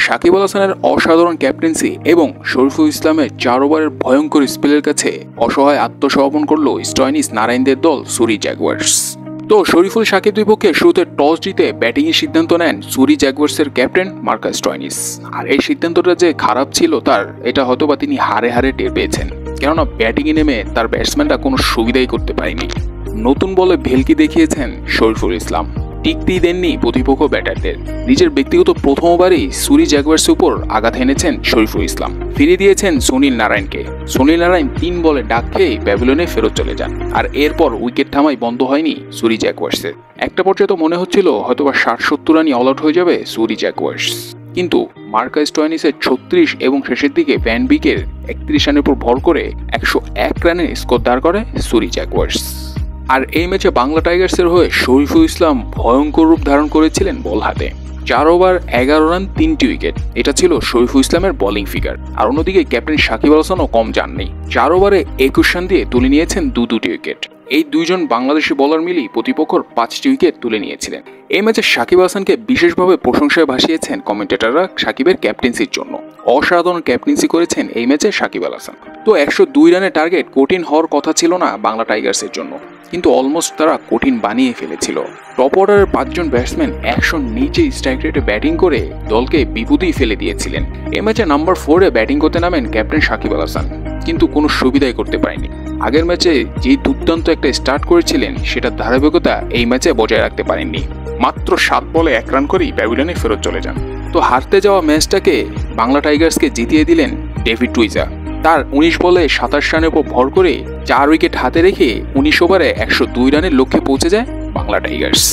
সাকিব আল হাসানের অসাধারণ ক্যাপ্টেন্সি এবং শরীফুল ইসলামের 4 ওভারের ভয়ঙ্কর স্পেলের কাছে অসহায় আত্মসমর্পণ করল স্টয়নিস নারাইনদের দল সুরি জাগুয়ার্স। তো শরীফুল সাকিব দুই পক্ষে শুরুতে টস জিতে ব্যাটিংয়ের সিদ্ধান্ত নেন সুরি জাগুয়ার্সের ক্যাপ্টেন মার্কাস স্টয়নিস। আর এই সিদ্ধান্তটা যে খারাপ ছিল তার এটা হয়তোবা তিনি হারে হারে টের পেয়েছেন, কেননা ব্যাটিংয়ে নেমে তার ব্যাটসম্যানরা কোনো সুবিধাই করতে পারেনি। নতুন বলে ভেলকি দেখিয়েছেন শরীফুল ইসলাম, টিকতেই দেননি প্রতিপক্ষ ব্যাটারদের। নিজের ব্যক্তিগত প্রথম ওভারেই সুরি জাগুয়ার্সের উপর আঘাত এনেছেন শরীফুল ইসলাম, ফিরিয়ে দিয়েছেন সুনীল নারায়ণকে। সুনীল নারায়ণ 3 বলে ডাক খেয়ে প্যাভিলিয়নে ফেরত চলে যান। আর এরপর উইকেট থামাই বন্ধ হয়নি সুরি জাগুয়ার্সের। একটা পর্যায়ে তো মনে হচ্ছিল হয়তোবা 60-70 রানই অল আউট হয়ে যাবে সুরি জাগুয়ার্স, কিন্তু মার্কাস স্টয়নিসের 36 এবং শেষের দিকে ভ্যান বিকের 31 রানের উপর ভর করে 101 রানের স্কোর দাঁড় করে সুরি জাগুয়ার্স। আর এই ম্যাচে বাংলা টাইগার্সের হয়ে শরীফুল ইসলাম ভয়ঙ্কর রূপ ধারণ করেছিলেন বল হাতে। 4 ওভার 11 রান 3টি উইকেট, এটা ছিল শরীফুল ইসলামের বোলিং ফিগার। আর অন্যদিকে ক্যাপ্টেন সাকিব আল হাসানও কম যাননি, 4 ওভারে 21 রান দিয়ে তুলে নিয়েছেন দুটি উইকেট। এই দুইজন বাংলাদেশি বোলার মিলেই প্রতিপক্ষর 5টি উইকেট তুলে নিয়েছিলেন। এই ম্যাচে সাকিব আল হাসানকে বিশেষভাবে প্রশংসায় ভাসিয়েছেন কমেন্টেটররা সাকিবের ক্যাপ্টেন্সির জন্য। অসাধারণ ক্যাপ্টেন্সি করেছেন এই ম্যাচে সাকিব আল হাসান। তো 102 রানের টার্গেট কঠিন হওয়ার কথা ছিল না বাংলা টাইগার্সের জন্য, কিন্তু অলমোস্ট তারা কঠিন বানিয়ে ফেলেছিল। টপ অর্ডারের 5 জন ব্যাটসম্যান 100 নিচে স্ট্রাইক রেটে ব্যাটিং করে দলকে বিপদেই ফেলে দিয়েছিলেন। এই ম্যাচে নাম্বার 4-এ ব্যাটিং করতে নামেন ক্যাপ্টেন সাকিব আল হাসান, কিন্তু কোনো সুবিধাই করতে পারেনি। আগের ম্যাচে যেই দুর্দান্ত একটা স্টার্ট করেছিলেন সেটার ধারাবাহিকতা এই ম্যাচে বজায় রাখতে পারেননি। মাত্র 7 বলে 1 রান করেই প্যাভিলিয়নে ফেরত চলে যান। তো হারতে যাওয়া ম্যাচটাকে বাংলা টাইগার্সকে জিতিয়ে দিলেন ডেভিড লুইজা। তার 19 বলে 27 রানের উপর ভর করে 4 উইকেট হাতে রেখে 19 ওভারে 102 রানের লক্ষ্যে পৌঁছে যায় বাংলা টাইগার্স।